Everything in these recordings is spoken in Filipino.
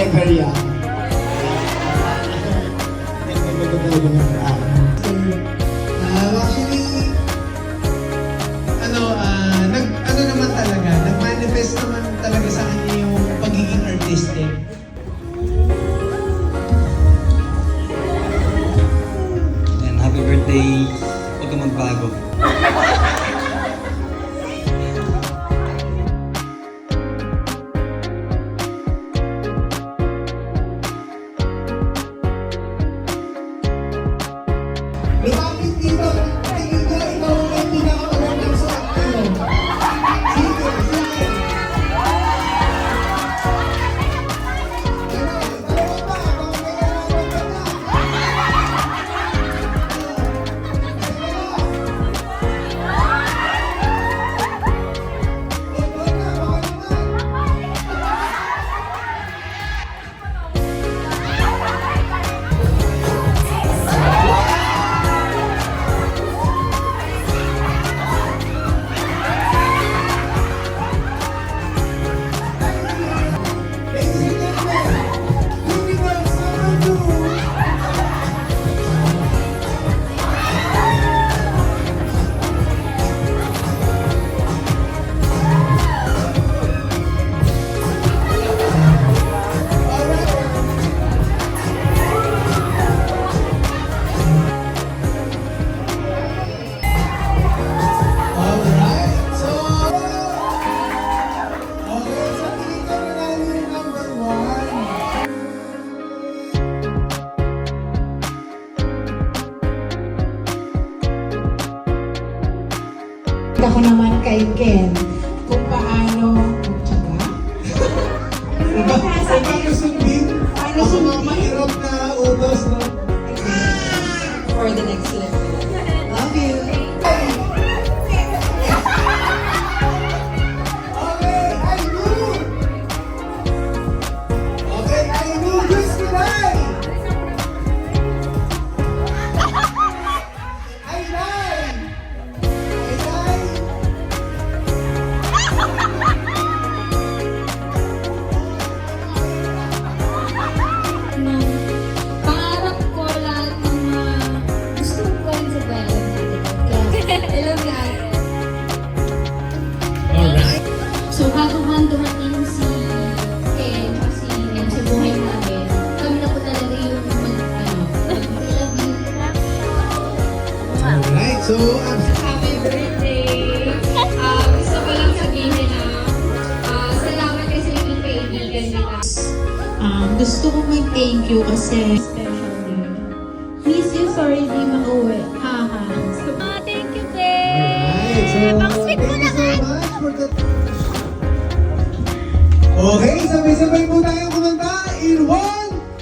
Korea. Actually, ano naman talaga, nag-manifest naman talaga sa kanya yung pagiging artistic. And happy birthday, huwag ka magbago. Lumapit dito, tingin ko ikaw ang pinakamagandang suot ko. Sige, sige. Dalawa pa, baka may kailangan ka na. Huwag na, baka naman. Ladies and gentlemen, Universe number 2. Alright, so okay, so tingin ko na lang yung number 1. Ako naman kay Ken kung paano tsaka Paano sundin? Paano Ako sundin? mga mahirap na utos, no? for the next level. Love you. Okay, I knew! Okay, I knew this today! I lied! I lied! Pangarap ko lahat ng mga gusto ko gawin sa Valentine's. Kaya, I love you, Ate. Alright. So, bago man dumating si Ken, kasi sa buhay namin, kami na po talaga yung I love you. Alright, so Happy birthday! Gusto ko lang sabihin na salamat kasi naging kaibigan nila. Gusto ko mag-thank you kasi special day. Miss you, sorry di makauwi. Haha. Thank you, Alright, so thank you so much for the... Okay, sabay-sabay po tayong kumanta in 1,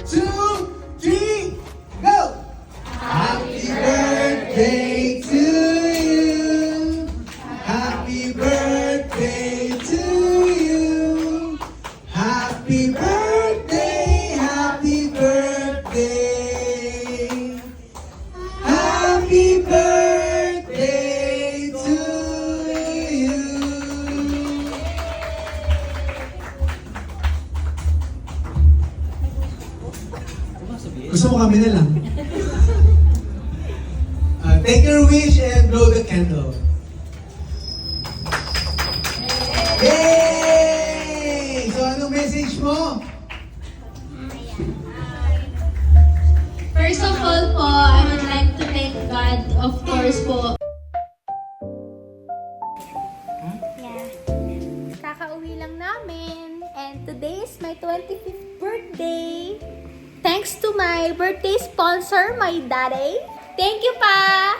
2, 3, go! Happy birthday to you. Happy birthday to you. Happy birthday, happy birthday. Happy birthday to you. Gusto mo kami na lang. Take your wish and blow the candle. Yay! So anong message mo? First of all po, I would like to thank God, of course po. Kakauwi lang namin, and today is my 25th birthday. Thanks to my birthday sponsor, my daddy. Thank you pa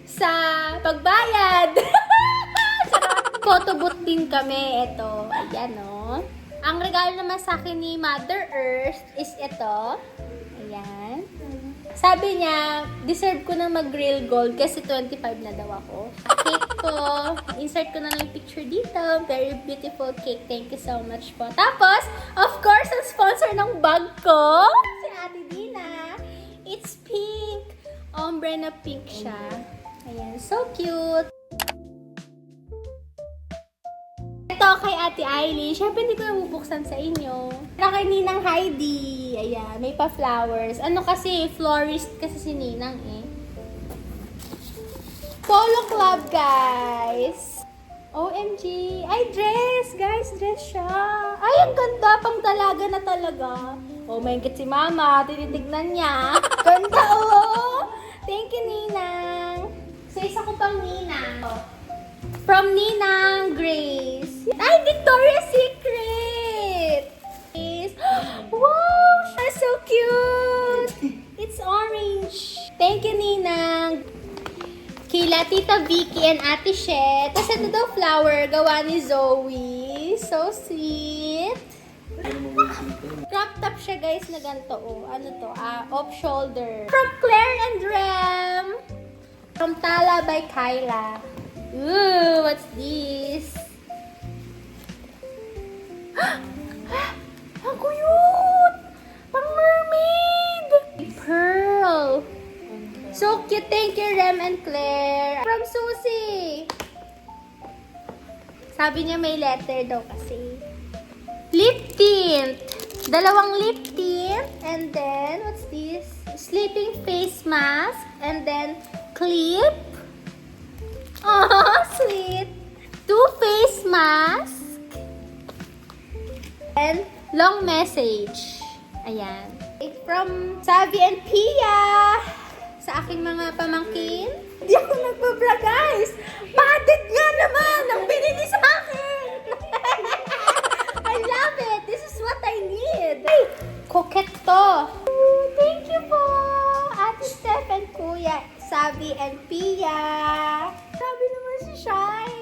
sa pagbayad. Photo booth din kami. Ito, ayan o. Ang regalo naman sa akin ni Mother Earth is ito. Ayan. Sabi niya, deserve ko na mag-real gold kasi 25 na daw ako. Cake ko. Insert ko na lang yung picture dito. Very beautiful cake. Thank you so much po. Tapos, of course, ang sponsor ng bag ko, si Ate Dina. It's pink. Ombre na pink siya. Ayan. So cute. kay Ate Eileen. Siyempre, hindi ko na bubuksan sa inyo. Para kay Ninang Heidi. Ayan, may pa-flowers. Ano kasi, florist kasi si Ninang eh. Polo Club, guys. OMG. Ay, dress. Guys, dress siya. Ay, ang ganda. Pang dalaga na talaga. Oh, may si Mama. Tinitignan niya. Ganda, oh. Thank you, Ninang. So, isa ko pang Ninang. From Ninang Grace. Ay, Victoria's Secret. Wow, that's so cute. It's orange. Thank you, Ninang. Kila Tita Vicky and Ate Shet. Tapos ito daw flower, gawa ni Zoe. So sweet. Crop top siya guys na ganito. Oh. Ano to? Off shoulder. From Claire and Rem. From Tala by Kyla. Ooh, what's this? Ang cute! Pang mermaid! Pearl. So cute. Thank you, Rem and Claire. From Susie. Sabi niya may letter daw kasi. Lip tint. Dalawang lip tint. And then, what's this? Sleeping face mask. And then, clip. Oh, sweet. 2 face mask. And long message. Ayan. From Savi and Pia. Sa aking mga pamangkin. Hindi ako nagpa-vlog, guys. Padded nga naman ang binili sa akin. I love it. This is what I need. Ay, coquette to. Thank you po. Ate Steph and Kuya Savi and Pia. Sabi naman si Shai.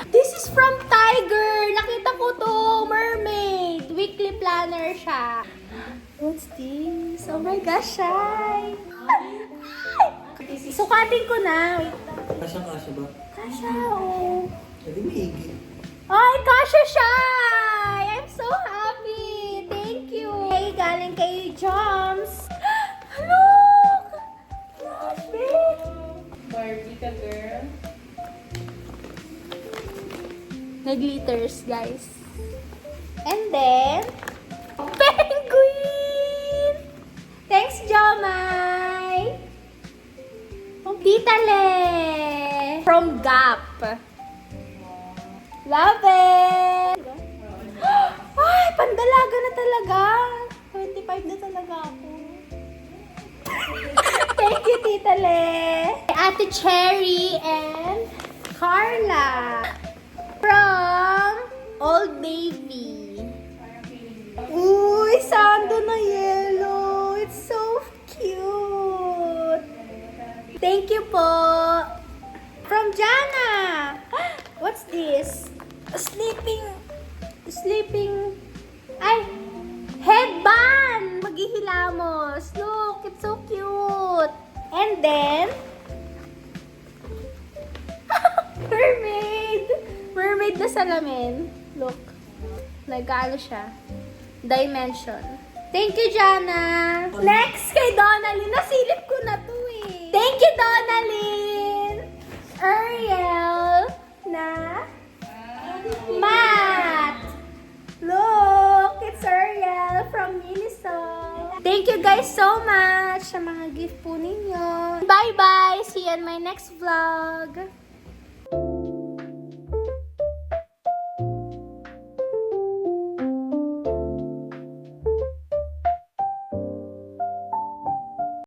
This is from Tiger. Nakita ko to. Mermaid. Weekly planner siya. What's this? Oh my gosh, Shai. Sukatin ko na. Wait lang. Kasya ba? Kasha, oh. Pwede maigi. Ay, kasha siya! I'm so happy! Thank you! Hey, galing kay Joms. Look! Love it! Barbie ka, girl. Nag-glitters, guys. And then, penguin! Thanks, Jomai! Tita Le! From Gap. Love it! Ay, pandalaga na talaga. 25 na talaga ako. Thank you, Tita Le. Ate Cherry and Carla. From Old Navy. Uy, sando na yellow. It's so cute. Thank you po. From Jana. What's this? Sleeping. Ay, headband. Maghihilamos. Look, it's so cute. And then, mermaid. Mermaid na salamin. Look. Nag-ano siya. Dimension. Thank you, Jana. Next, kay Donalyn. Nasilip ko na to eh. Thank you, Donalyn. Ariel na mat. Look, it's Ariel from Minisol. Thank you guys so much sa mga gift po ninyo. Bye-bye. See you in my next vlog.